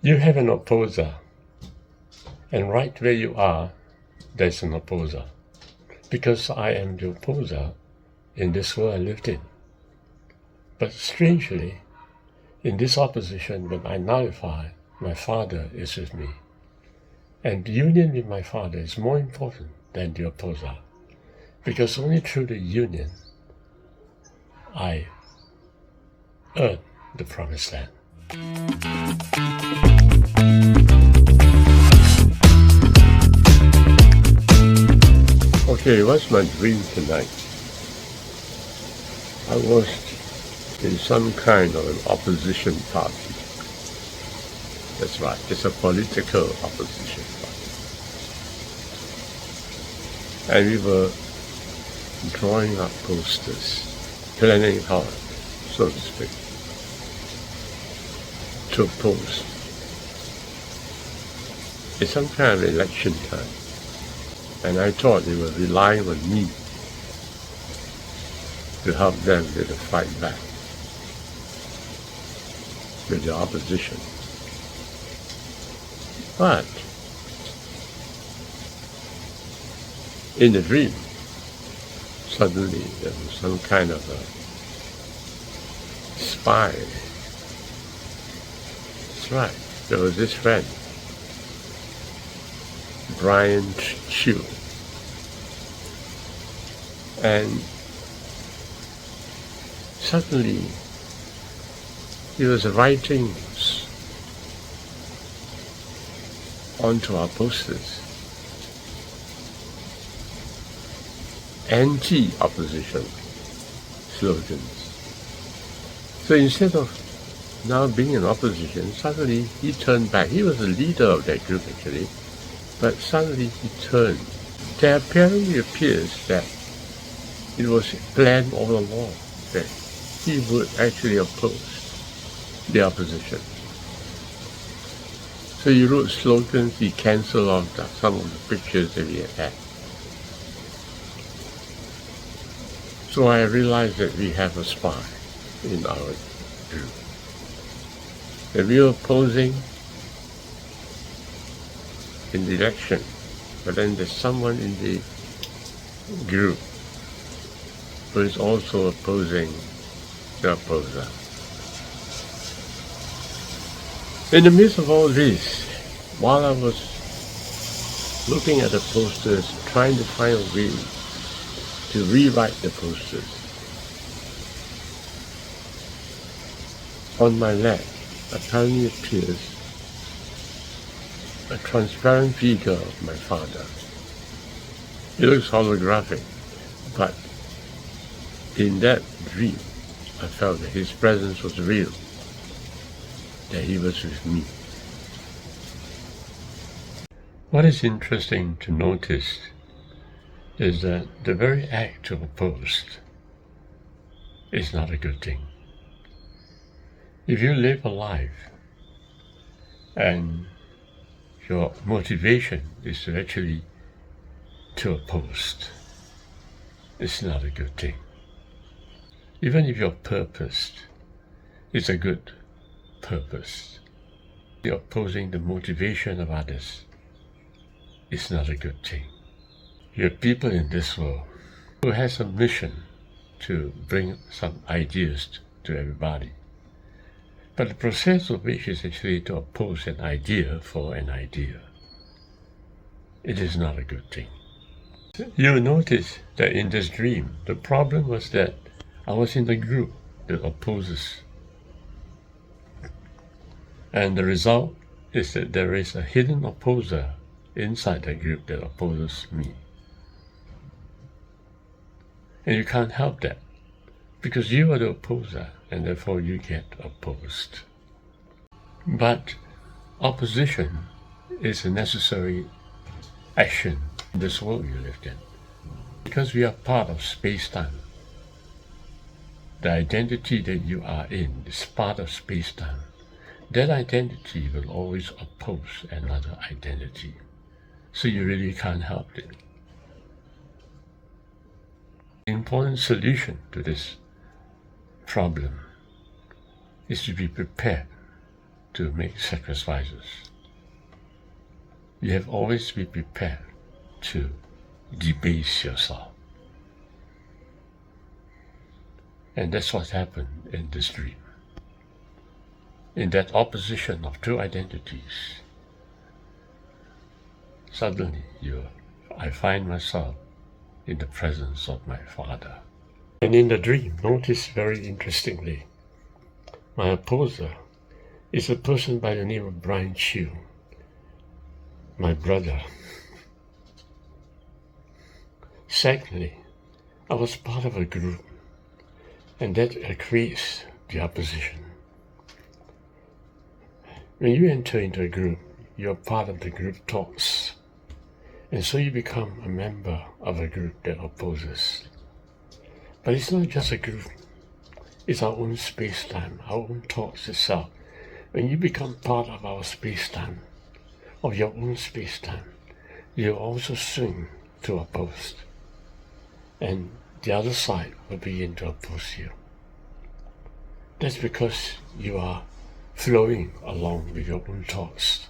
You have an opposer, and right where you are, there's an opposer. Because I am the opposer in this world I lived in. But strangely, in this opposition, when I nullify, my Father is with me. And the union with my Father is more important than the opposer. Because only through the union, I earn the promised land. Okay, what's my dream tonight? I was in some kind of an opposition party. That's right, it's a political opposition party. And we were drawing up posters, planning hard, so to speak, to oppose. It's some kind of election time. And I thought they were relying on me to help them with the fight back with the opposition. But in the dream, suddenly there was some kind of a spy. That's right, there was this friend, Brian Chu, and suddenly he was writing onto our posters anti-opposition slogans. So instead of now being in opposition, suddenly he turned back. He was the leader of that group actually, but suddenly he turned. There apparently appears that it was planned all along that he would actually oppose the opposition. So he wrote slogans, he cancelled off some of the pictures that he had. So I realized that we have a spy in our group. That we were opposing in the election, but then there's someone in the group who is also opposing the opposer. In the midst of all this, while I was looking at the posters, trying to find a way to rewrite the posters, on my left apparently appears a transparent figure of my father. It looks holographic, but in that dream, I felt that his presence was real, that he was with me. What is interesting to notice is that the very act to oppose is not a good thing. If you live a life and your motivation is to actually to oppose, it's not a good thing. Even if your purpose is a good purpose, you're opposing the motivation of others, it's not a good thing. You have people in this world who has a mission to bring some ideas to everybody. But the process of which is actually to oppose an idea for an idea. It is not a good thing. You notice that in this dream, the problem was that I was in the group that opposes. And the result is that there is a hidden opposer inside that group that opposes me. And you can't help that, because you are the opposer, and therefore you get opposed. But opposition is a necessary action in this world you live in, because we are part of space-time. The identity that you are in is part of space-time. That identity will always oppose another identity. So you really can't help it. The important solution to this problem is to be prepared to make sacrifices. You have always been prepared to debase yourself. And that's what happened in this dream. In that opposition of two identities, suddenly I find myself in the presence of my father. And in the dream, notice very interestingly, my opposer is a person by the name of Brian Chew, my brother. Secondly, I was part of a group, and that creates the opposition. When you enter into a group, you're part of the group thoughts, and so you become a member of a group that opposes. But it's not just a group, it's our own space-time, our own thoughts itself. When you become part of our space-time, of your own space-time, you also swing to oppose, and the other side will begin to oppose you. That's because you are flowing along with your own thoughts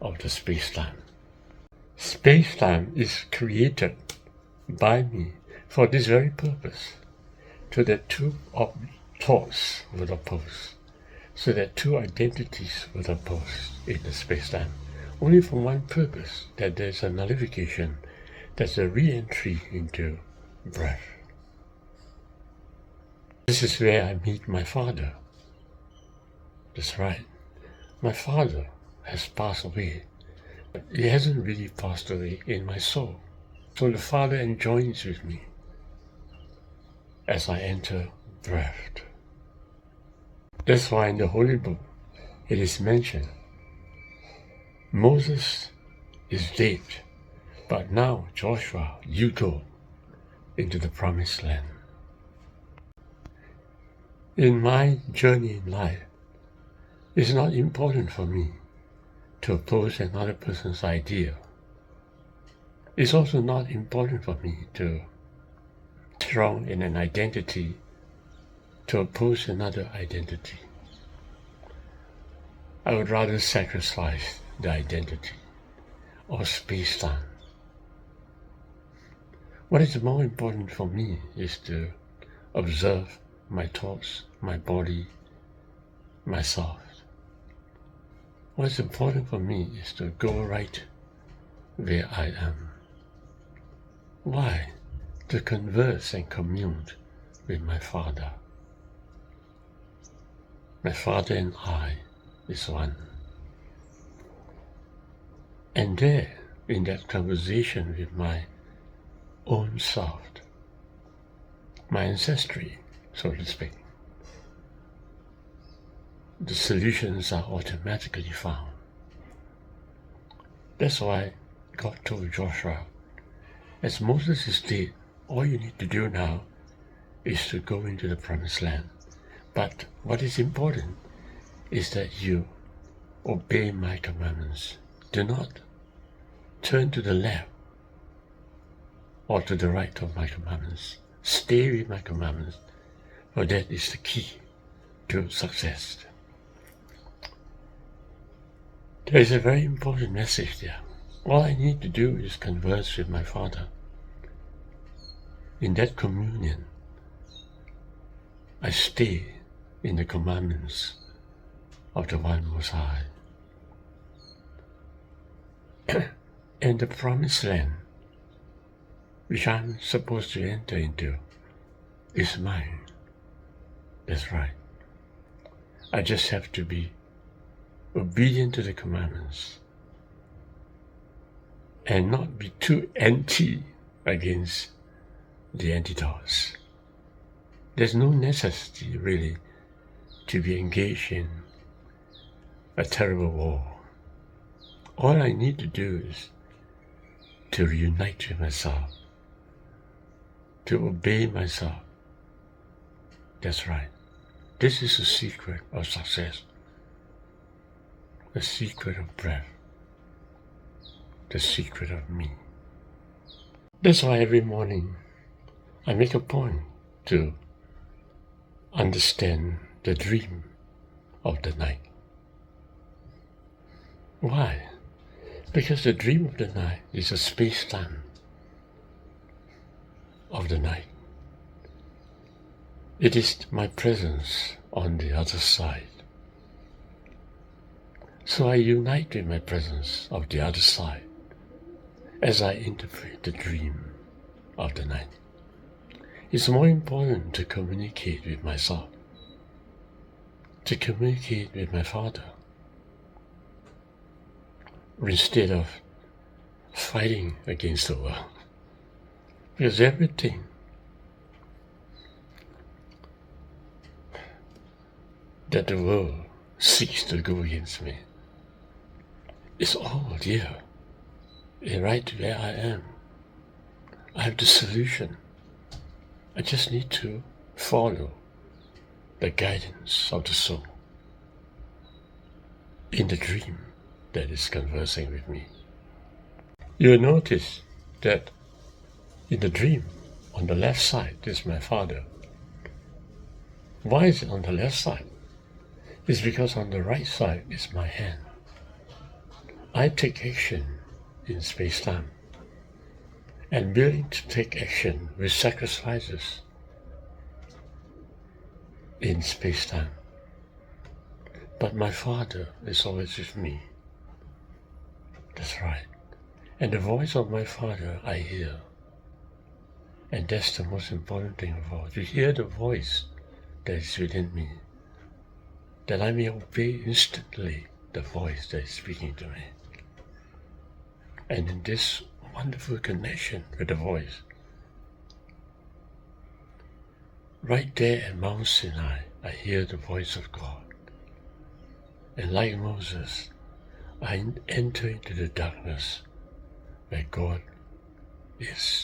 of the space-time. Space-time is created by me for this very purpose, so that two thoughts would oppose, so that two identities would oppose in the space-time, only for one purpose, that there's a nullification, there's a re-entry into breath. This is where I meet my father. That's right. My father has passed away. But he hasn't really passed away in my soul. So the Father enjoins with me as I enter breath. That's why in the Holy Book it is mentioned, Moses is dead, but now Joshua, you go into the promised land. In my journey in life, it's not important for me to oppose another person's idea. It's also not important for me to throw in an identity to oppose another identity. I would rather sacrifice the identity or space-time. What is more important for me is to observe my thoughts, my body, myself. What's important for me is to go right where I am. Why? To converse and commune with my Father. My Father and I is one. And there, in that conversation with my own self, my ancestry, so to speak, the solutions are automatically found. That's why God told Joshua, as Moses is dead, all you need to do now is to go into the promised land. But what is important is that you obey my commandments. Do not turn to the left or to the right of my commandments. Stay with my commandments, for that is the key to success. There is a very important message there. All I need to do is converse with my Father. In that communion, I stay in the commandments of the One Most High. And the promised land, which I'm supposed to enter into, is mine. That's right. I just have to be obedient to the commandments and not be too anti against the antidotes. There's no necessity really to be engaged in a terrible war. All I need to do is to reunite with myself, to obey myself. That's right. This is the secret of success, the secret of breath, the secret of me. That's why every morning I make a point to understand the dream of the night. Why? Because the dream of the night is a space-time of the night. It is my presence on the other side. So I unite with my presence of the other side as I interpret the dream of the night. It's more important to communicate with myself, to communicate with my Father, instead of fighting against the world. Because everything that the world seeks to go against me is all here, and right where I am. I have the solution. I just need to follow the guidance of the soul in the dream that is conversing with me. You'll notice that in the dream, on the left side is my Father. Why is it on the left side? It's because on the right side is my hand. I take action in space-time, and willing to take action with sacrifices in space-time. But my Father is always with me. That's right. And the voice of my Father I hear. And that's the most important thing of all. To hear the voice that is within me, that I may obey instantly the voice that is speaking to me. And in this wonderful connection with the voice, right there at Mount Sinai, I hear the voice of God. And like Moses, I enter into the darkness where God is.